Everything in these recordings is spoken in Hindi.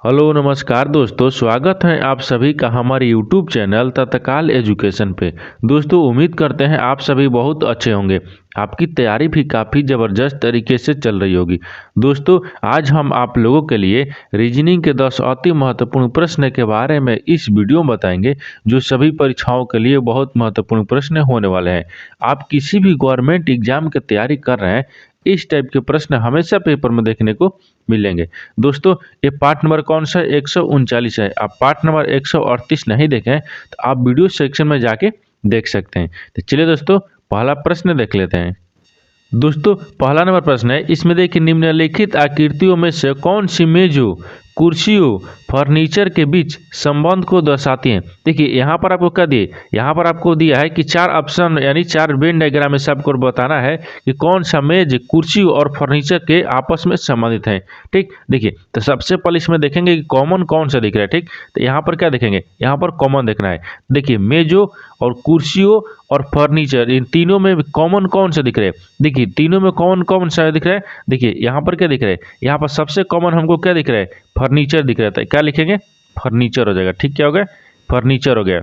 हेलो नमस्कार दोस्तों, स्वागत है आप सभी का हमारे यूट्यूब चैनल तत्काल एजुकेशन पे। दोस्तों उम्मीद करते हैं आप सभी बहुत अच्छे होंगे। आपकी तैयारी भी काफ़ी ज़बरदस्त तरीके से चल रही होगी। दोस्तों आज हम आप लोगों के लिए रीजनिंग के 10 अति महत्वपूर्ण प्रश्न के बारे में इस वीडियो में बताएंगे, जो सभी परीक्षाओं के लिए बहुत महत्वपूर्ण प्रश्न होने वाले हैं। आप किसी भी गवर्नमेंट एग्जाम की तैयारी कर रहे हैं, इस टाइप के प्रश्न हमेशा पेपर में देखने को मिलेंगे। दोस्तों ये पार्ट नंबर कौन सा है? 139 है। आप पार्ट नंबर 138 नहीं देखें तो आप वीडियो सेक्शन में जाके देख सकते हैं। तो चलिए दोस्तों पहला प्रश्न देख लेते हैं। दोस्तों पहला नंबर प्रश्न है, इसमें देखिए निम्नलिखित आकृतियों में से कौन सी मेजों, कुर्सियों, फर्नीचर के बीच संबंध को दर्शाती हैं। देखिए यहाँ पर आपको क्या दिए, यहाँ पर आपको दिया है कि 4 ऑप्शन यानी 4 वेन डायग्राम में से आपको बताना है कि कौन सा मेज, कुर्सी और फर्नीचर के आपस में संबंधित है। ठीक, देखिए तो सबसे पहले इसमें देखेंगे कि कॉमन कौन सा दिख रहा है। ठीक, तो यहाँ पर क्या देखेंगे, यहाँ पर कॉमन देखना है। देखिए मेजों और कुर्सियों और फर्नीचर, इन तीनों में कॉमन कौन सा दिख रहे हैं। देखिए तीनों में कौन कौन सा दिख रहा है। देखिए यहाँ पर क्या दिख रहा है, यहाँ पर सबसे कॉमन हमको क्या दिख रहा है, फर्नीचर दिख रहा था। क्या लिखेंगे, फर्नीचर हो जाएगा। ठीक, क्या हो गया, फर्नीचर हो गया।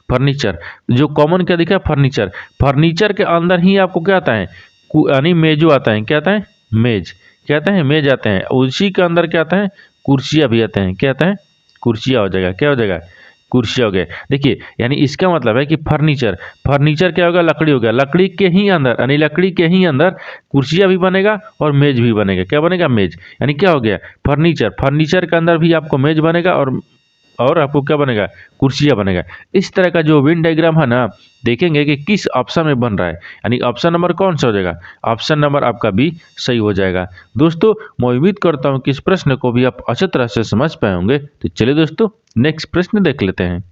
फर्नीचर जो कॉमन क्या दिखा, फर्नीचर। फर्नीचर के अंदर ही आपको क्या आता है, यानी मेजो आता है। क्या आता है, मेज। क्या आता है, मेज आते हैं। उसी के अंदर क्या आता है, कुर्सियाँ भी आते हैं। क्या आता है, कुर्सियाँ हो जाएगा। क्या हो जाएगा, कुर्सियाँ हो गए। देखिए यानी इसका मतलब है कि फर्नीचर, फर्नीचर क्या होगा, लकड़ी हो गया। लकड़ी के ही अंदर यानी लकड़ी के ही अंदर कुर्सियाँ भी बनेगा और मेज भी बनेगा। क्या बनेगा, मेज। यानी क्या हो गया, फर्नीचर, फर्नीचर के अंदर भी आपको मेज बनेगा और आपको क्या बनेगा, कुर्सियाँ बनेगा। इस तरह का जो वेन डायग्राम है ना, देखेंगे कि किस ऑप्शन में बन रहा है, यानी ऑप्शन नंबर कौन सा हो जाएगा, ऑप्शन नंबर आपका बी सही हो जाएगा। दोस्तों मैं उम्मीद करता हूँ कि इस प्रश्न को भी आप अच्छी तरह से समझ पाए होंगे। तो चलिए दोस्तों नेक्स्ट प्रश्न देख लेते हैं।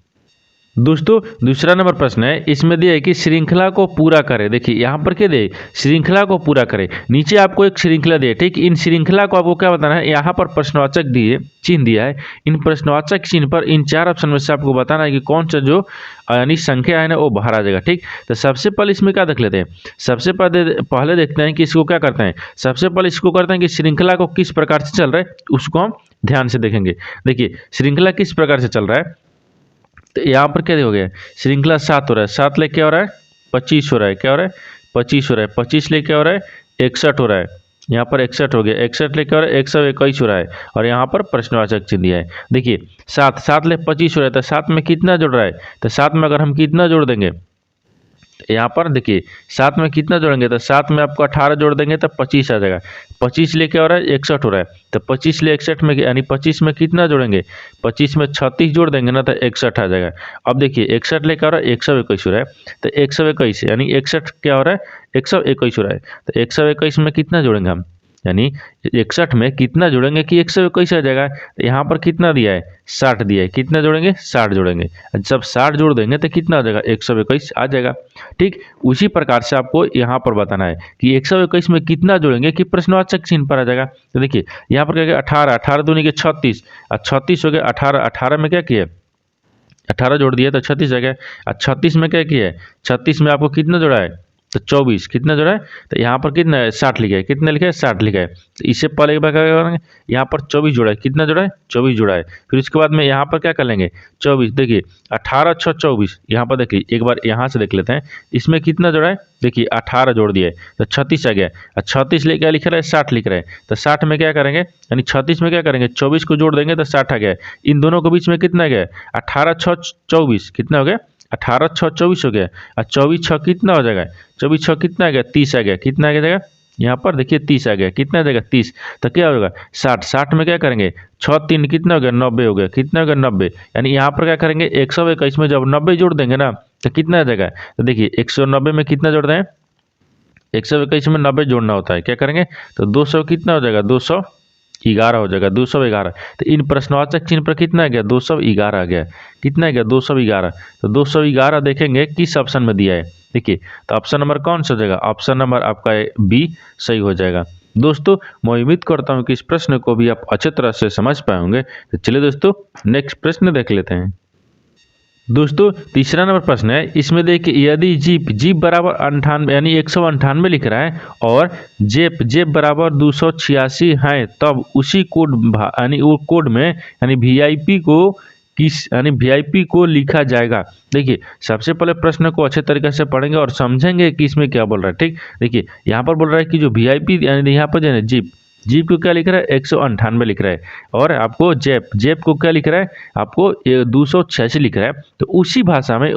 दोस्तों दूसरा नंबर प्रश्न है, इसमें दिया है कि श्रृंखला को पूरा करें। देखिए यहाँ पर क्या दिए, श्रृंखला को पूरा करें। नीचे आपको एक श्रृंखला दिए। ठीक, इन श्रृंखला को आपको क्या बताना है, यहाँ पर प्रश्नवाचक दिए चिन्ह दिया है। इन प्रश्नवाचक चिन्ह पर इन 4 ऑप्शन में से आपको बताना है कि कौन सा जो यानी संख्या है ना वो बाहर आ जाएगा। ठीक, तो सबसे पहले इसमें क्या देख लेते हैं, सबसे पहले देखते हैं कि इसको क्या करते हैं। सबसे पहले इसको करते हैं कि श्रृंखला को किस प्रकार से चल रहा है, उसको हम ध्यान से देखेंगे। देखिए श्रृंखला किस प्रकार से चल रहा है, तो यहाँ पर क्या हो गया, श्रृंखला 7 हो रहा है। 7 लेके क्या हो रहा है, 25 हो रहा है। क्या हो रहा है, 25 हो रहा है। 25 लेके क्या हो रहा है, 61 हो रहा है। यहाँ पर 61 हो गया। 61 लेके हो रहा है, 121 हो रहा है। और यहाँ पर प्रश्नवाचक चिन्ह दिया है। देखिए 7 ले 25 हो रहा है, तो 7 में कितना जुड़ रहा है, तो 7 में अगर हम कितना जोड़ देंगे, यहाँ पर देखिए 7 में कितना जोड़ेंगे, तो 7 में आपको 18 जोड़ देंगे तो 25 आ जाएगा। 25 लेके हो रहा है, 61 हो रहा है। तो 25 ले 61 में यानी 25 में कितना जोड़ेंगे, 25 में 36 जोड़ देंगे ना, तो 61 आ जाएगा। अब देखिए 61 लेके हो रहा है, 121 हो रहा है। तो 121 यानी 61 क्या हो रहा है, 121 हो रहा है। तो 121 में कितना जोड़ेंगे हम, यानी 61 में कितना जोड़ेंगे कि 121 आ जाएगा। तो यहाँ पर कितना दिया है, 60 दिया है। कितना जोड़ेंगे, 60 जोड़ेंगे। जब 60 जोड़ देंगे तो कितना आ जाएगा, 121 आ जाएगा। ठीक, उसी प्रकार से आपको यहाँ पर बताना है कि 121 में कितना जोड़ेंगे कि प्रश्नवाचक चिन्ह पर आ जाएगा। तो देखिए यहाँ पर क्या गया, 18, 18 दूनी के 36 और 36 हो गया। 18, 18 में क्या किया, 18 जोड़ दिया तो 36 आ गया। और 36 में क्या किया है, 36 में आपको कितना जोड़ा है, तो 24। कितना जोड़ा है, तो यहाँ पर कितना है, 60 लिखा है। कितना लिखा है, 60 लिखा है। तो इससे पहले एक बार क्या करेंगे, यहाँ पर 24 जोड़ा है। कितना जोड़ा है, 24 जोड़ा है। फिर उसके बाद में यहाँ पर क्या कर लेंगे, 24। देखिए 18 6 24, यहाँ पर देखिए एक बार यहाँ से देख लेते हैं, इसमें कितना जोड़ा है। देखिए 18 जोड़ दिया है तो 36 आ गया। और 36 ले क्या लिख रहा है, 60 लिख रहा है। तो 60 में क्या करेंगे, यानी 36 में क्या करेंगे, 24 को जोड़ देंगे तो 60 आ गया। इन दोनों के बीच में कितना गया, 18 6 24, कितना हो गया, 18 6 24 हो गया। और 24 6 कितना हो जाएगा, 24 6 कितना आ गया, 30 आ गया। कितना आ जाएगा, यहाँ पर देखिए 30 आ गया। कितना आ जाएगा, 30। तो क्या होगा, 60। 60 में क्या करेंगे, 6 3 कितना हो गया, 90 हो गया। कितना हो गया, 90। यानी यहाँ पर क्या करेंगे, 121 में जब 90 जोड़ देंगे ना, तो कितना आ जाएगा। तो देखिए 190 में कितना जोड़ दें, 121 में 90 जोड़ना होता है। क्या करेंगे, तो 200 कितना हो जाएगा, 211 हो जाएगा। 211। तो इन प्रश्नवाचक चिन्ह पर कितना आ गया, 211 आ गया। कितना आ गया, 211। तो 211 देखेंगे किस ऑप्शन में दिया है। देखिए तो ऑप्शन नंबर कौन सा हो जाएगा, ऑप्शन नंबर आपका बी सही हो जाएगा। दोस्तों मैं उम्मीद करता हूँ कि इस प्रश्न को भी आप अच्छे तरह से समझ पाए होंगे। तो चलिए दोस्तों नेक्स्ट प्रश्न देख लेते हैं। दोस्तों तीसरा नंबर प्रश्न है, इसमें देखिए यदि जीप जीप बराबर 98 यानी 198 लिख रहा है और जेप जेप बराबर 286 है, तब उसी कोड यानी वो कोड में यानी वीआईपी को किस यानी वीआईपी को लिखा जाएगा। देखिए सबसे पहले प्रश्न को अच्छे तरीके से पढ़ेंगे और समझेंगे कि इसमें क्या बोल रहा है। ठीक, देखिए यहाँ पर बोल रहा है कि जो वीआईपी यानी यहाँ पर जो है जीप जीप को क्या लिख रहा है 198 लिख रहा है, और आपको जेप जेप को क्या लिख रहा है आपको 286 लिख रहा है। तो उसी भाषा में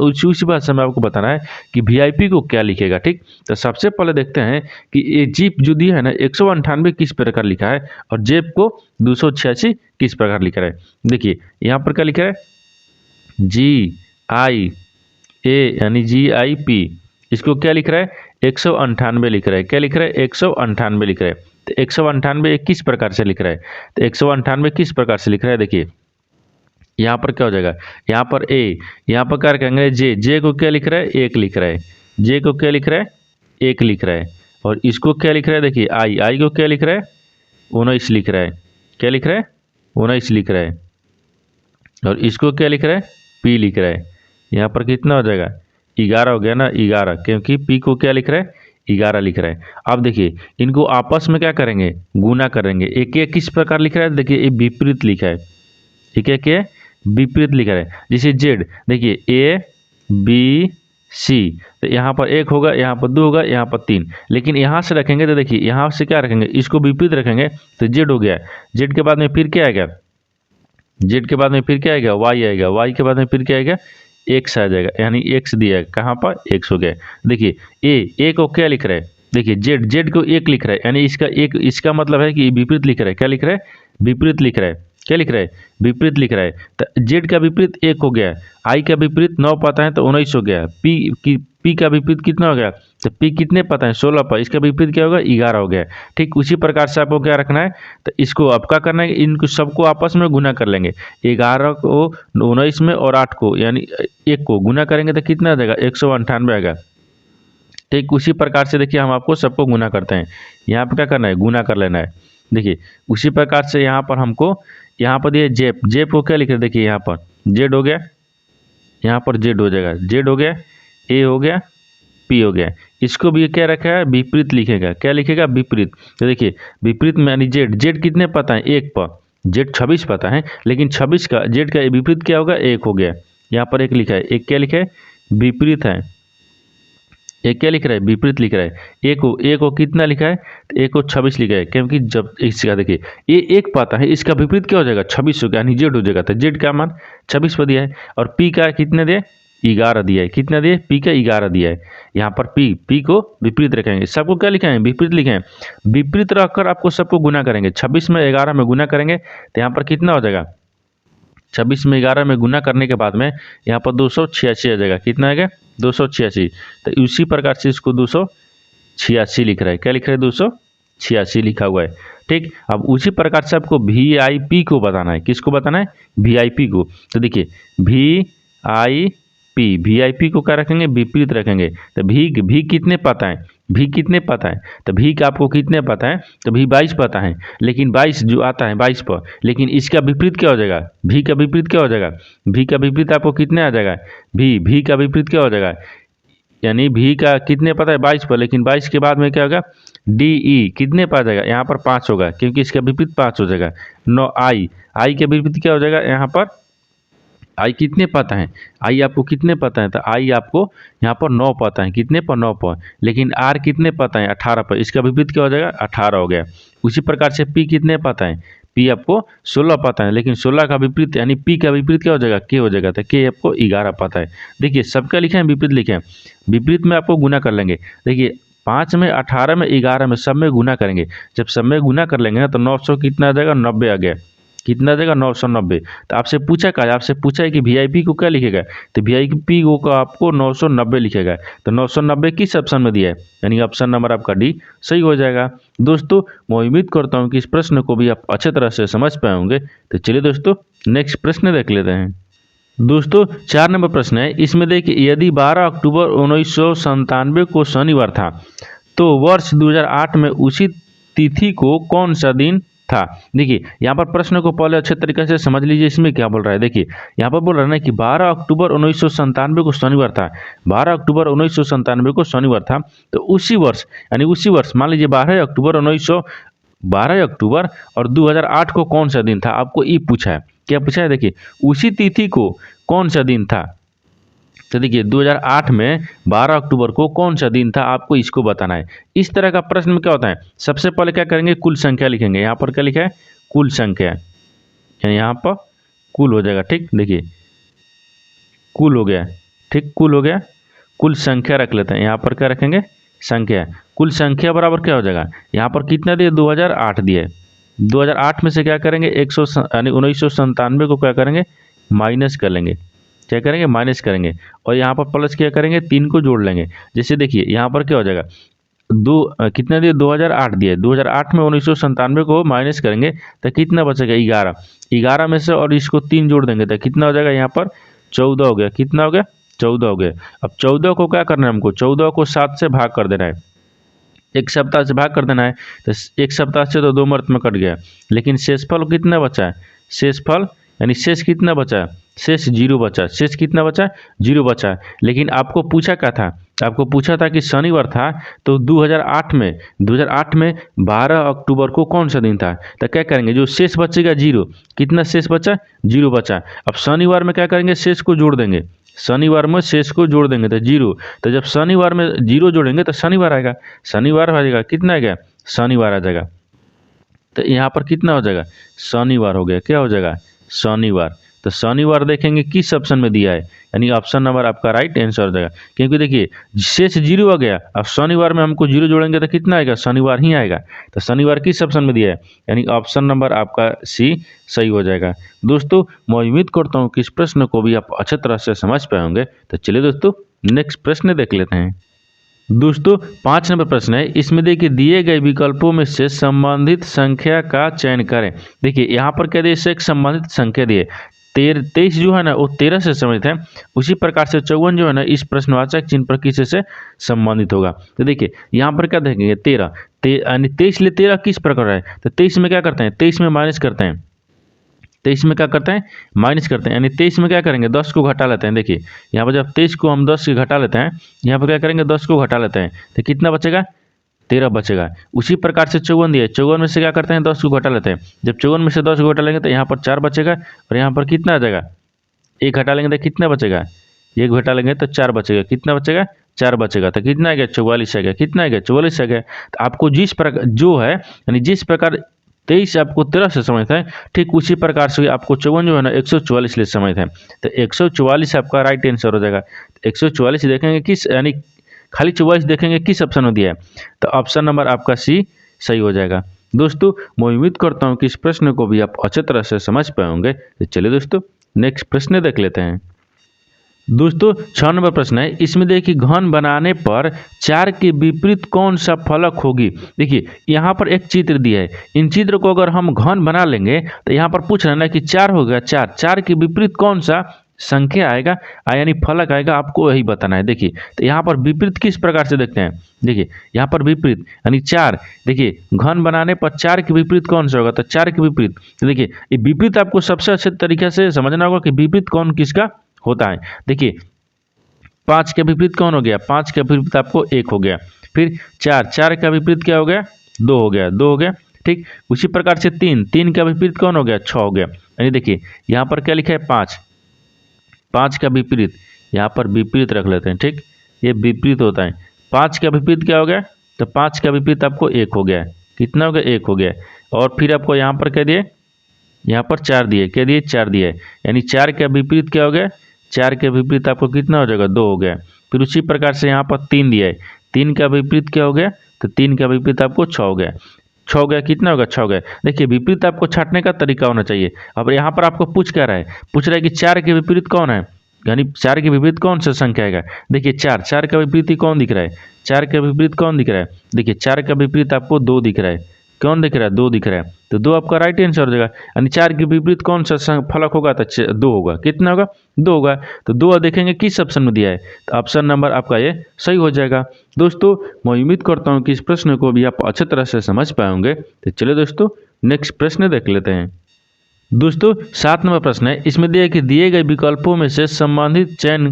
आपको बताना है कि वीआईपी को क्या लिखेगा। ठीक, तो सबसे पहले देखते हैं कि ये जीप जो दिया है ना 198 किस प्रकार लिखा है और जेप को 286 किस प्रकार लिख रहा है। देखिए यहाँ पर क्या लिखा है GIA यानी GIP, इसको क्या लिख रहा है 198 लिख रहा है। क्या लिख रहा है 198 लिख रहा है। तो 198 किस प्रकार से लिख रहा है, तो 198 किस प्रकार से लिख रहा है। देखिए यहाँ पर क्या हो जाएगा, यहाँ पर यहाँ पर क्या रखेंगे जे को क्या लिख रहा है 1 लिख रहा है, जे को क्या लिख रहा है 1 लिख रहा है, और इसको क्या लिख रहा है देखिए आई को क्या लिख रहा है 19 लिख रहा है। क्या लिख रहा है 19 लिख रहा है, और इसको क्या लिख रहा है पी लिख रहा है। यहाँ पर कितना हो जाएगा 11 हो गया ना 11, क्योंकि पी को क्या लिख रहा है 11 लिख रहा है। अब देखिए इनको आपस में क्या करेंगे गुना करेंगे। एक एक किस प्रकार लिख रहा है, देखिए ये विपरीत लिखा है, ठीक है क्या विपरीत लिखा है। जैसे जेड देखिए ABC, तो यहाँ पर 1 होगा, यहाँ पर 2 होगा, यहाँ पर 3, लेकिन यहाँ से रखेंगे तो देखिए यहाँ से क्या रखेंगे इसको विपरीत रखेंगे तो जेड हो गया। जेड के बाद में फिर क्या आएगा, जेड के बाद में फिर क्या आएगा वाई आएगा, वाई के बाद में फिर क्या आएगा एक्स आ जाएगा, यानी एक्स दिया है कहाँ पर एक्स हो गया। देखिए ए को क्या लिख रहा है, देखिए जेड को 1 लिख रहा है, यानी इसका मतलब है कि विपरीत लिख रहा है। क्या लिख रहा है विपरीत लिख रहा है। क्या लिख रहा है विपरीत लिख रहा है। तो जेड का विपरीत 1 हो गया, आई का विपरीत 9 पता है तो 19 हो गया, पी का विपरीत कितना हो गया, तो पी कितने पता है 16 पर, इसका विपरीत क्या होगा 11 हो गया। ठीक उसी प्रकार से आपको क्या रखना है, तो इसको अब क्या करना है इनको सबको आपस में गुना कर लेंगे। 11 को 19 में और 8 को यानी 1 को गुना करेंगे तो कितना आ जाएगा 198 आएगा। ठीक उसी प्रकार से देखिए हम आपको सबको गुना करते हैं, यहाँ पर क्या करना है गुना कर लेना है। देखिए उसी प्रकार से यहाँ पर हमको यहाँ पर दिए जेप को क्या लिख रहे हैं, देखिए यहाँ पर जेड हो गया, यहाँ पर जेड हो जाएगा, जेड हो गया, ए हो गया, पी हो गया। इसको भी क्या रखा है विपरीत लिखेगा। क्या लिखेगा विपरीत। तो देखिए विपरीत में यानी जेड कितने पता है 1 पर, जेड 26 पता है, लेकिन 26 का जेड का विपरीत क्या होगा 1 हो गया। यहाँ पर 1 लिखा है, 1 क्या लिखा है विपरीत है, एक क्या लिख रहा है विपरीत लिख रहा है। ए को कितना लिखा है, तो ए को 26 लिखा है, क्योंकि जब इसका देखिए ये 1 पाता है, इसका विपरीत क्या हो जाएगा 26 हो गया, यानी जेड हो जाएगा। तो जेड का मान 26 पर दिया है, और पी का कितने दिए 11 दिया है। कितना दिए पी का 11 दिया है। यहाँ पर पी को विपरीत रखेंगे, सबको क्या लिखे हैं विपरीत लिखे हैं। विपरीत रखकर आपको सबको गुना करेंगे, 26 में 11 में गुना करेंगे तो यहाँ पर कितना हो जाएगा 26 में 11 में गुना करने के बाद में यहाँ पर 286 आ जाएगा। कितना आएगा 286। तो उसी प्रकार से इसको 286 लिख रहा है। क्या लिख रहा है 286 लिखा हुआ है। ठीक, अब उसी प्रकार से आपको वीआईपी को बताना है। किसको बताना है वीआईपी को। तो देखिए वीआईपी को क्या रखेंगे विपरीत रखेंगे। तो भी कितने पता है, भी कितने पता है, तो भी का आपको कितने पता है, तो भी 22 पता है, लेकिन 22 जो आता है 22 पर, लेकिन इसका विपरीत क्या हो जाएगा, भी का विपरीत क्या हो जाएगा, भी का विपरीत आपको कितने आ जाएगा, भी का विपरीत क्या हो जाएगा, यानी भी का कितने पता है 22 पर, लेकिन 22 के बाद में क्या होगा DE कितने पर आ जाएगा, यहाँ पर 5 होगा, क्योंकि इसका विपरीत 5 हो जाएगा। 9 आई के विपरीत क्या हो जाएगा, यहाँ पर आई कितने पता है, आई आपको कितने पता है, तो आई आपको यहाँ पर 9 पता है। कितने पर 9 पर, लेकिन आर कितने पता है 18 पर, इसका विपरीत क्या हो जाएगा 18 हो गया। उसी प्रकार से पी कितने पता है, पी आपको 16 पता है, लेकिन 16 का विपरीत यानी पी का विपरीत क्या हो जाएगा के हो जाएगा। तो के आपको 11 पता है। देखिए सबका लिखे हैं विपरीत लिखे हैं, विपरीत में आपको गुना कर लेंगे। देखिए 5 में 18 में 11 में सब में गुना करेंगे। जब सब में गुना कर लेंगे ना तो 900 कितना आ जाएगा 90 आ गया। कितना देगा 990। तो आपसे पूछा क्या, आपसे पूछा है कि वीआईपी को क्या लिखेगा, तो वीआईपी को आपको 990 लिखेगा। तो 990 किस ऑप्शन में दिया है, यानी ऑप्शन नंबर आपका डी सही हो जाएगा। दोस्तों मैं उम्मीद करता हूं कि इस प्रश्न को भी आप अच्छे तरह से समझ पाए होंगे। तो चलिए दोस्तों नेक्स्ट प्रश्न देख लेते हैं। दोस्तों 4 नंबर प्रश्न है, इसमें देखिए यदि 12 अक्टूबर 1997 को शनिवार था तो वर्ष 2008 में उसी तिथि को कौन सा दिन था। देखिए यहाँ पर प्रश्न को पहले अच्छे तरीके से समझ लीजिए, इसमें क्या बोल रहा है। देखिए यहाँ पर बोल रहा है ना कि 12 अक्टूबर 1997 को शनिवार था। 12 अक्टूबर 1997 को शनिवार था। तो उसी वर्ष यानी उसी वर्ष मान लीजिए 12 अक्टूबर और 2008 को कौन सा दिन था, आपको ये पूछा है। क्या पूछा है, देखिए उसी तिथि को कौन सा दिन था। तो देखिए 2008 में 12 अक्टूबर को कौन सा दिन था, आपको इसको बताना है। इस तरह का प्रश्न में क्या होता है, सबसे पहले क्या करेंगे, कुल संख्या लिखेंगे। यहाँ पर क्या लिखा है, कुल संख्या, यानी यहाँ पर कुल हो जाएगा। ठीक, देखिए कुल हो गया। ठीक, कुल हो गया। कुल संख्या रख लेते हैं, यहाँ पर क्या रखेंगे, संख्या। कुल संख्या बराबर क्या हो जाएगा, यहाँ पर कितना दिए, 2008 दिए। 2008 में से क्या करेंगे, 1997 को क्या करेंगे, माइनस कर लेंगे। क्या करेंगे, माइनस करेंगे। और यहाँ पर प्लस क्या करेंगे, 3 को जोड़ लेंगे। जैसे देखिए यहाँ पर क्या हो जाएगा, कितना दिए, 2008 दिए। 2008 में 1997 को माइनस करेंगे तो कितना बचेगा, 11। 11 में से और इसको 3 जोड़ देंगे तो कितना हो जाएगा, यहाँ पर 14 हो गया। कितना हो गया, 14 हो गया। अब 14 को क्या करना है हमको, 14 को 7 से भाग कर देना है। एक सप्ताह से भाग कर देना है। तो एक सप्ताह से तो 2 मंथ में कट गया, लेकिन शेषफल कितना बचा है, शेषफल यानी शेष कितना बचा है, शेष 0 बचा। शेष कितना बचा, 0 बचा। लेकिन आपको पूछा क्या था, आपको पूछा था कि शनिवार था। तो 2008 में 12 अक्टूबर को कौन सा दिन था। तो क्या करेंगे, जो शेष बचेगा 0, कितना शेष बचा, 0 बचा। अब शनिवार में क्या करेंगे, शेष को जोड़ देंगे। शनिवार में शेष को जोड़ देंगे तो 0। तो जब शनिवार में 0 जोड़ेंगे तो शनिवार आएगा। शनिवार आ जाएगा, कितना आ गया, शनिवार आ जाएगा। तो यहाँ पर कितना हो जाएगा, शनिवार हो गया। क्या हो जाएगा, शनिवार। तो शनिवार देखेंगे किस ऑप्शन में दिया है, यानी ऑप्शन नंबर आपका राइट आंसर हो जाएगा। क्योंकि देखिए शेष 0 आ गया, अब शनिवार में हमको 0 जोड़ेंगे तो कितना आएगा, शनिवार ही आएगा। तो शनिवार किस ऑप्शन में दिया है, यानी ऑप्शन नंबर आपका सी सही हो जाएगा। दोस्तों मैं उम्मीद करता हूँ कि इस प्रश्न को भी आप अच्छे तरह से समझ पाए होंगे। तो चलिए दोस्तों नेक्स्ट प्रश्न देख लेते हैं। दोस्तों 5 नंबर प्रश्न है। इसमें देखिए दिए गए विकल्पों में से संबंधित संख्या का चयन करें। देखिए यहाँ पर क्या दिए, एक संबंधित संख्या दिए। 23 जो है ना वो 13 से संबंधित है। उसी प्रकार से 54 जो है ना इस प्रश्नवाचक चिन्ह पर किसी से संबंधित होगा। तो देखिए यहाँ पर क्या देखेंगे, 13 यानी 23 ले 13 किस प्रकार है। तो 23 में क्या करते हैं, 23 में माइनस करते हैं। 23 में क्या करते हैं, माइनस करते हैं। यानी 23 में क्या करेंगे, 10 को घटा लेते हैं। देखिए यहाँ पर जब 23 को हम 10 से घटा लेते हैं, यहाँ पर क्या करेंगे, 10 को घटा लेते हैं तो कितना बचेगा, 13 बचेगा। उसी प्रकार से 54 दिया, 54 में से क्या करते हैं, 10 को घटा लेते हैं। जब 54 में से 10 को घटा लेंगे तो यहाँ पर 4 बचेगा। और यहाँ पर कितना आ जाएगा, 1 घटा लेंगे तो कितना बचेगा, 1 घटा लेंगे तो 4 बचेगा। कितना बचेगा, 4 बचेगा। तो कितना आ गया, 44 आ गया। कितना आ गया, 44 आ गया। तो आपको जिस प्रकार जो है यानी जिस प्रकार 23 आपको 13 से समझता है, ठीक उसी प्रकार से आपको 54 जो है ना 144 ले समझता है। तो 144 आपका राइट आंसर हो जाएगा। 144 देखेंगे किस, यानी खाली 44 देखेंगे किस ऑप्शन में दिया है, तो ऑप्शन नंबर आपका सी सही हो जाएगा। दोस्तों मैं उम्मीद करता हूँ कि इस प्रश्न को भी आप अच्छे तरह से समझ पाए होंगे। तो चलिए दोस्तों नेक्स्ट प्रश्न देख लेते हैं। दोस्तों 6 नंबर प्रश्न है। इसमें देखिए घन बनाने पर 4 के विपरीत कौन सा फलक होगी। देखिए यहाँ पर एक चित्र दिया है, इन चित्र को अगर हम घन बना लेंगे तो यहाँ पर पूछ रहा है ना कि 4 हो गया, 4 के विपरीत कौन सा संख्या आएगा, यानी फलक आएगा, आपको यही बताना है। देखिए तो यहाँ पर विपरीत किस प्रकार से देखते हैं। देखिए यहाँ पर विपरीत यानी 4, देखिए घन बनाने पर 4 के विपरीत कौन सा होगा, तो 4 के विपरीत। तो देखिए ये विपरीत आपको सबसे अच्छे तरीके से समझना होगा कि विपरीत कौन किसका होता है। देखिए 5 के विपरीत कौन हो गया, 5 के विपरीत आपको 1 हो गया। फिर 4 का विपरीत क्या हो गया, 2 हो गया, 2 हो गया। ठीक उसी प्रकार से 3 का विपरीत कौन हो गया, 6 हो गया। यानी देखिए यहाँ पर क्या लिखा है, 5 का विपरीत, यहाँ पर विपरीत रख लेते हैं। ठीक ये विपरीत होता है। 5 का विपरीत क्या हो गया, तो 5 का विपरीत आपको 1 हो गया। कितना हो गया, 1 हो गया। और फिर आपको यहाँ पर क्या दिए, यहाँ पर 4 दिए, क्या दिए, 4 दिए। यानी 4 का विपरीत क्या हो गया, 4 के विपरीत आपको कितना हो जाएगा, 2 हो गया। फिर उसी प्रकार से यहाँ पर 3 दिया है, 3 का विपरीत क्या हो गया, तो 3 का विपरीत आपको 6 हो गया। 6 हो गया, कितना होगा, 6 हो गया। देखिए विपरीत आपको छांटने का तरीका होना चाहिए। अब यहाँ पर आपको पूछ क्या रहा है, पूछ रहा है कि 4 के विपरीत कौन है, यानी 4 के विपरीत कौन सा संख्या आएगा। देखिए 4 का विपरीत ही कौन दिख रहा है, 4 का विपरीत कौन दिख रहा है। देखिए 4 का विपरीत आपको 2 दिख रहा है। कौन दिख रहा है, 2 दिख रहा है। तो 2 आपका राइट आंसर हो जाएगा। यानी 4 के विपरीत कौन सा फलक होगा, तो 2 होगा। कितना होगा, 2 होगा। तो 2 देखेंगे किस ऑप्शन में दिया है, तो ऑप्शन नंबर आपका ये सही हो जाएगा। दोस्तों मैं उम्मीद करता हूँ कि इस प्रश्न को भी आप अच्छे तरह से समझ पाए होंगे। तो चलिए दोस्तों नेक्स्ट प्रश्न देख लेते हैं। दोस्तों 7 नंबर प्रश्न है, इसमें दिया है कि दिए गए विकल्पों में से संबंधित चयन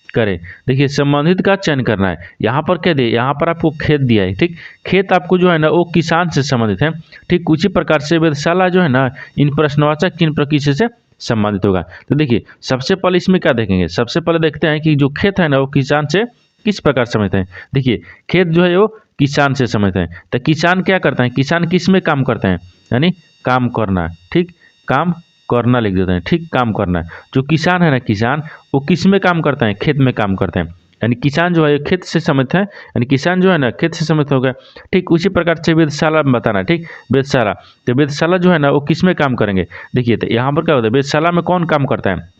करें। देखिए संबंधित का चयन करना है। यहाँ पर क्या दिया, यहाँ पर आपको खेत दिया है, ठीक। खेत आपको जो है ना वो किसान से संबंधित है, ठीक। उसी प्रकार से वेधशाला जो है ना इन प्रश्नवाचक किन प्रकृति से संबंधित होगा। तो देखिए सबसे पहले इसमें क्या देखेंगे, सबसे पहले देखते हैं कि जो खेत है ना वो किसान से किस प्रकार संबंधित है। देखिए खेत जो है वो किसान से संबंधित है, तो किसान क्या करता है, किसान किस में काम करते हैं, यानी काम करना, ठीक। काम करना लिख देते हैं, ठीक। काम करना है। जो किसान है ना, किसान वो किस में काम करता है, खेत में काम करते हैं, यानी किसान जो है खेत से संबंधित है, यानी किसान जो है ना खेत से संबंधित हो गया, ठीक। उसी प्रकार से वेधशाला में बताना, ठीक। वेधशाला, तो वेधशाला जो है ना वो किस में काम करेंगे। देखिए तो यहाँ पर क्या होता है, वेधशाला में कौन काम करता है,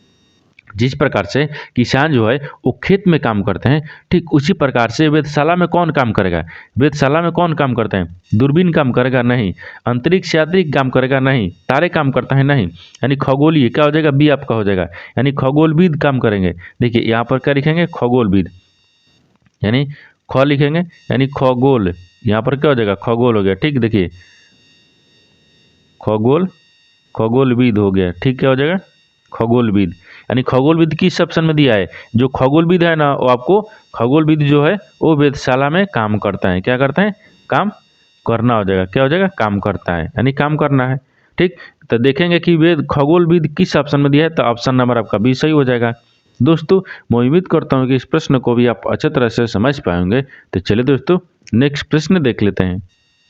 जिस प्रकार से किसान जो है वो खेत में काम करते हैं, ठीक। उसी प्रकार से वेधशाला में कौन काम करेगा, वेधशाला में कौन काम करते हैं, दूरबीन काम करेगा, नहीं। अंतरिक्ष यात्री काम करेगा, नहीं। तारे काम करता है, नहीं। यानी खगोलीय क्या हो जाएगा, बी आपका हो जाएगा, यानी खगोलविद काम करेंगे। देखिए यहाँ पर क्या लिखेंगे, खगोलविद, यानी ख लिखेंगे, यानी खगोल, यहाँ पर क्या हो जाएगा, खगोल हो गया, ठीक। देखिए खगोल, खगोलविद हो गया, ठीक। क्या हो जाएगा, खगोलविद, यानी खगोलविद किस ऑप्शन में दिया है, जो खगोलविद है ना वो आपको खगोलविद जो है वो वेधशाला में काम करता है, क्या करता है, काम करना हो जाएगा, क्या हो जाएगा, काम करता है, यानी काम करना है, ठीक। तो देखेंगे कि वेद खगोलविद किस ऑप्शन में दिया है, तो ऑप्शन नंबर आपका बी सही हो जाएगा। दोस्तों मैं उम्मीद करता हूँ कि इस प्रश्न को भी आप अच्छे तरह से समझ पाएंगे। तो चलिए दोस्तों नेक्स्ट प्रश्न देख लेते हैं।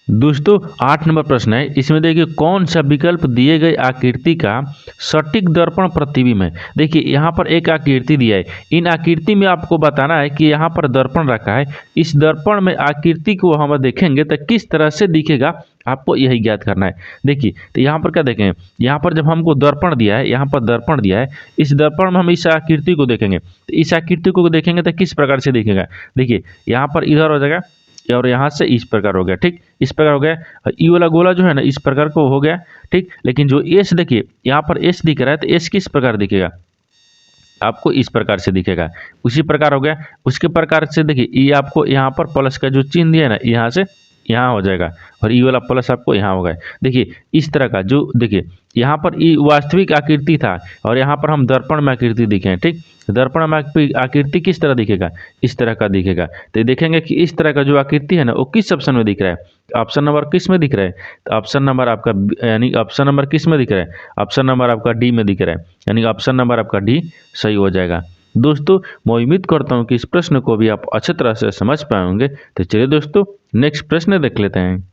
दोस्तों 8 नंबर प्रश्न है, इसमें देखिए कौन सा विकल्प दिए गए आकृति का सटीक दर्पण प्रतिबिंब है। देखिए यहाँ पर एक आकृति दिया है, इन आकृति में आपको बताना है कि यहाँ पर दर्पण रखा है, इस दर्पण में आकृति को हम देखेंगे तो किस तरह से दिखेगा, आपको यही ज्ञात करना है। देखिए तो यहाँ पर क्या देखें, यहाँ पर जब हमको दर्पण दिया है, यहाँ पर दर्पण दिया है, इस दर्पण में हम इस आकृति को देखेंगे, तो इस आकृति को देखेंगे तो किस प्रकार से दिखेगा। देखिए यहाँ पर इधर हो जाएगा और यहाँ से इस प्रकार हो गया, ठीक। इस प्रकार हो गया, ई वाला गोला जो है ना इस प्रकार को हो गया, ठीक। लेकिन जो एस देखिए यहाँ पर एस दिख रहा है, तो एस किस प्रकार दिखेगा, आपको इस प्रकार से दिखेगा, उसी प्रकार हो गया। उसके प्रकार से देखिए ये आपको यहाँ पर प्लस का जो चिन्ह दिया है ना यहाँ से यहाँ हो जाएगा, और ई वाला प्लस आपको यहाँ होगा। देखिए इस तरह का जो देखिए यहाँ पर ई वास्तविक आकृति था और यहाँ पर हम दर्पण में आकृति दिखे हैं, ठीक। दर्पण में आकृति किस तरह दिखेगा, इस तरह का दिखेगा। तो देखेंगे कि इस तरह का जो आकृति है ना वो किस ऑप्शन में दिख रहा है, ऑप्शन नंबर किस में दिख रहा है, तो ऑप्शन नंबर आपका यानी ऑप्शन नंबर किस में दिख रहा है, ऑप्शन नंबर आपका डी में दिख रहा है, यानी ऑप्शन नंबर आपका डी सही हो जाएगा। दोस्तों मैं उम्मीद करता हूँ कि इस प्रश्न को भी आप अच्छे तरह से समझ पाएंगे। तो चलिए दोस्तों नेक्स्ट प्रश्न देख लेते हैं।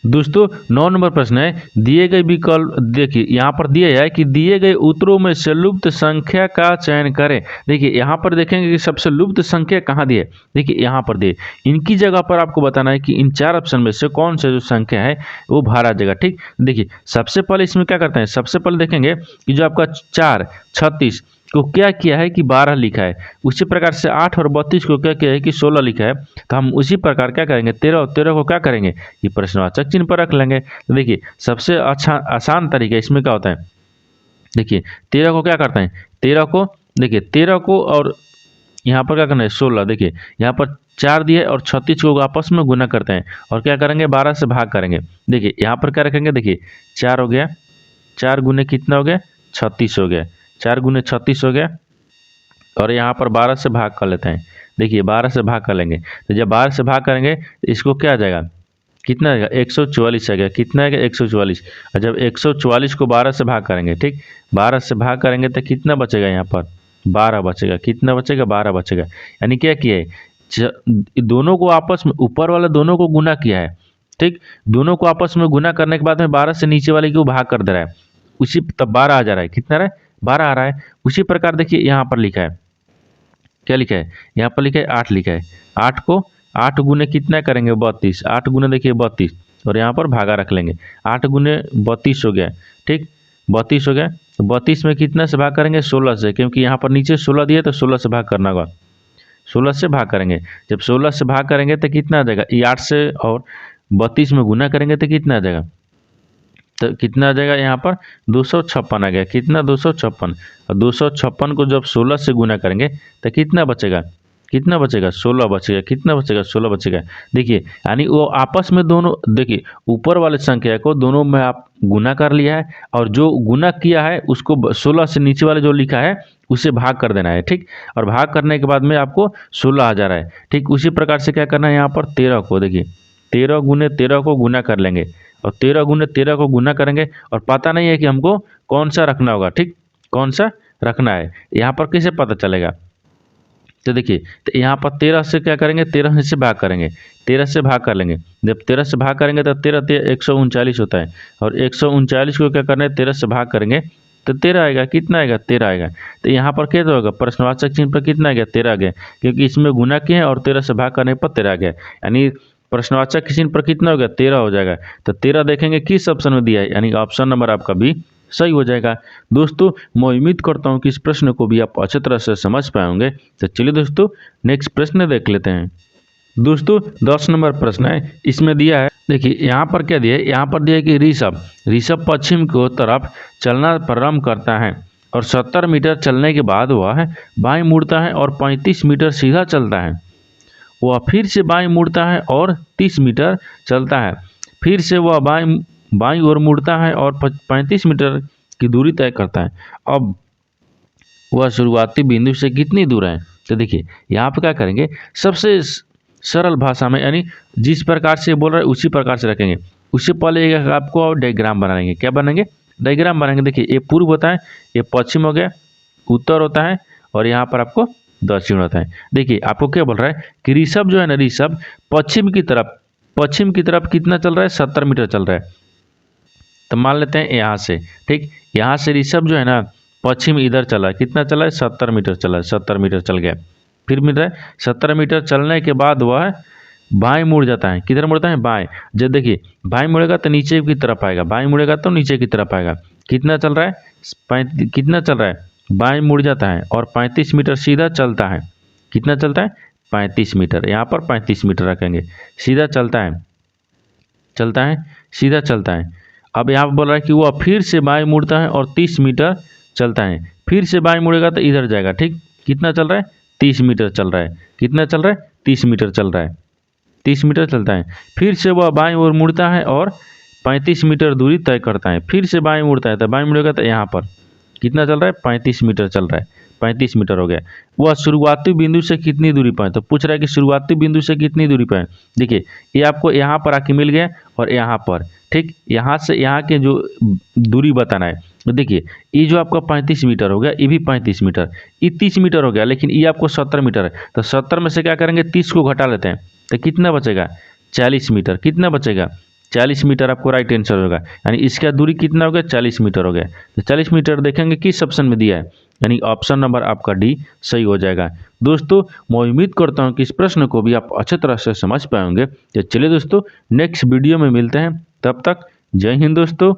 दोस्तों 9 नंबर प्रश्न है, दिए गए विकल्प देखिए यहाँ पर दिया है कि दिए गए उत्तरों में से लुप्त संख्या का चयन करें। देखिए यहाँ पर देखेंगे कि सबसे लुप्त संख्या कहाँ दी है, देखिए यहाँ पर दिए, इनकी जगह पर आपको बताना है कि इन 4 ऑप्शन में से कौन सा जो संख्या है वो बाहर आ जाएगा, ठीक। देखिए सबसे पहले इसमें क्या करते हैं, सबसे पहले देखेंगे कि जो आपका 4 36 को क्या किया है कि 12 लिखा है, उसी प्रकार से 8 और 32 को क्या किया है कि 16 लिखा है, तो हम उसी प्रकार क्या करेंगे 13 और 13 को क्या करेंगे, ये प्रश्नवाचक चिन्ह पर रख लेंगे। तो देखिए सबसे अच्छा आसान तरीका इसमें क्या होता है, देखिए 13 को क्या करते हैं, 13 को देखिए 13 को और यहाँ पर क्या करना है 16, देखिए यहाँ पर 4 दिए और 36 को आपस में गुना करते हैं और क्या करेंगे 12 से भाग करेंगे। देखिए यहाँ पर क्या रखेंगे, देखिए 4 हो गया, 4 गुने कितना हो गया 36 हो गया, 4 गुने 36 हो गया, और यहाँ पर 12 से भाग कर लेते हैं। देखिए 12 से भाग कर लेंगे, तो जब 12 से भाग करेंगे तो इसको क्या आ जाएगा, कितना आएगा 144 आ गया, कितना आएगा 144, और जब 144 को 12 से भाग करेंगे, ठीक 12 से भाग करेंगे तो कितना बचेगा, यहाँ पर 12 बचेगा, कितना बचेगा 12 बचेगा। यानी क्या किया है, दोनों को आपस में ऊपर वाला दोनों को गुना किया है, ठीक। दोनों को आपस में गुना करने के बाद में 12 से नीचे वाले को भाग कर दे रहा है, उसी तब 12 आ जा रहा है, कितना रहा है 12 आ रहा है। उसी प्रकार देखिए यहाँ पर लिखा है, क्या लिखा है, यहाँ पर लिखा है 8 लिखा है, 8 को 8 गुने कितना करेंगे 32, 8 गुने देखिए 32 और यहाँ पर भागा रख लेंगे, 8 गुने 32 हो गया, ठीक 32 हो गया। तो 32 में कितना से भाग करेंगे 16 से, क्योंकि यहाँ पर नीचे 16 दिए तो 16 से भाग करना होगा, 16 से भाग करेंगे। जब 16 से भाग करेंगे तो कितना आ जाएगा, ये 8 से और 32 में गुना करेंगे तो कितना आ जाएगा, तो कितना आ जाएगा यहाँ पर 256 आ गया, कितना 256, और 256 को जब 16 से गुना करेंगे तो कितना बचेगा, कितना बचेगा 16 बचेगा, कितना बचेगा 16 बचेगा। देखिए यानी वो आपस में दोनों, देखिए ऊपर वाले संख्या को दोनों में आप गुना कर लिया है और जो गुना किया है उसको 16 से नीचे वाले जो लिखा है उसे भाग कर देना है, ठीक। और भाग करने के बाद में आपको 16 आ जा रहा है, ठीक। उसी प्रकार से क्या करना है यहाँ पर 13 को, देखिए 13 गुने 13 को गुना कर लेंगे और 13 गुने 13 को गुना करेंगे और पता नहीं है कि हमको कौन सा रखना होगा, ठीक, कौन सा रखना है यहाँ पर कैसे पता चलेगा। तो देखिए तो यहाँ पर 13 से क्या करेंगे, 13 से भाग करेंगे, 13 से भाग कर लेंगे। जब 13 से भाग करेंगे तो 13 139 होता है और 139 को क्या करना है 13 से भाग करेंगे तो 13 आएगा, कितना आएगा 13 आएगा। तो यहाँ पर क्या होगा, प्रश्नवाचक चिन्ह पर कितना आ गया 13 आ गया, क्योंकि इसमें गुना किए हैं और 13 से भाग करने पर 13 आ गया, यानी प्रश्नवाचक चिन्ह पर कितना हो गया 13 हो जाएगा। तो 13 देखेंगे किस ऑप्शन में दिया है, यानी ऑप्शन नंबर आपका भी सही हो जाएगा। दोस्तों मैं उम्मीद करता हूँ कि इस प्रश्न को भी आप अच्छी तरह से समझ पाए होंगे। तो चलिए दोस्तों नेक्स्ट प्रश्न देख लेते हैं। दोस्तों 10 नंबर प्रश्न है, इसमें दिया है, देखिए यहाँ पर क्या दिया है, यहाँ पर दिया है कि ऋषभ पश्चिम की तरफ चलना प्रारंभ करता है और 70 मीटर चलने के बाद वह बाएं मुड़ता है और 35 मीटर सीधा चलता है। वह फिर से बाएं मुड़ता है और 30 मीटर चलता है। फिर से वह बाईं ओर मुड़ता है और 35 मीटर की दूरी तय करता है। अब वह शुरुआती बिंदु से कितनी दूर है। तो देखिए यहाँ पर क्या करेंगे, सबसे सरल भाषा में, यानी जिस प्रकार से बोल रहे हैं उसी प्रकार से रखेंगे। उससे पहले आपको डायग्राम बनाएंगे, क्या बनाएंगे, डायग्राम बनाएंगे। देखिए ये पूर्व होता है, ये पश्चिम हो गया, उत्तर होता है और यहाँ पर आपको दक्षिण होता है। देखिए आपको क्या बोल रहा है कि ऋषभ जो है ना, ऋषभ पश्चिम की तरफ कितना चल रहा है 70 मीटर चल रहा है। तो मान लेते हैं यहाँ से, ठीक, यहाँ से ऋषभ जो है ना पश्चिम इधर चला है, कितना चला है 70 मीटर चला है, 70 मीटर चल गया। फिर मिल रहा है 70 मीटर चलने के बाद वह बाएं मुड़ जाता है, किधर मुड़ता है बाएं। जब देखिए बाएं मुड़ेगा तो नीचे की तरफ आएगा, बाएं मुड़ेगा तो नीचे की तरफ आएगा। कितना चल रहा है कितना चल रहा है, बाएं मुड़ जाता है और 35 मीटर सीधा चलता है। कितना चलता है 35 मीटर, यहाँ पर 35 मीटर रखेंगे। सीधा चलता है सीधा चलता है। अब यहाँ पर बोल रहा है कि वह फिर से बाएं मुड़ता है और 30 मीटर चलता है। फिर से बाएं मुड़ेगा तो इधर जाएगा, ठीक। कितना चल रहा है 30 मीटर चल रहा है। कितना चल रहा है 30 मीटर चल रहा है, 30 मीटर चलता है। फिर से वह बाएं ओर मुड़ता है और 35 मीटर दूरी तय करता है। फिर से बाएं मुड़ता है तो बाएं मुड़ेगा तो यहाँ पर कितना चल रहा है 35 मीटर चल रहा है, 35 मीटर हो गया। वह शुरुआती बिंदु से कितनी दूरी पर है, तो पूछ रहा है कि शुरुआती बिंदु से कितनी दूरी पर है। देखिए ये आपको यहाँ पर आके मिल गया और यहाँ पर, ठीक, यहाँ से यहाँ के जो दूरी बताना है। तो देखिए ये जो आपका 35 मीटर हो गया, ये भी 35 मीटर, ये 30 मीटर हो गया, लेकिन ये आपको 70 मीटर है। तो 70 में से क्या करेंगे 30 को घटा लेते हैं तो कितना बचेगा 40 मीटर। कितना बचेगा 40 मीटर आपको राइट आंसर होगा, यानी इसका दूरी कितना हो गया 40 मीटर हो गया। तो 40 मीटर देखेंगे किस ऑप्शन में दिया है, यानी ऑप्शन नंबर आपका डी सही हो जाएगा। दोस्तों मैं उम्मीद करता हूं कि इस प्रश्न को भी आप अच्छी तरह से समझ पाएंगे। तो चलिए दोस्तों नेक्स्ट वीडियो में मिलते हैं, तब तक जय हिंद दोस्तों।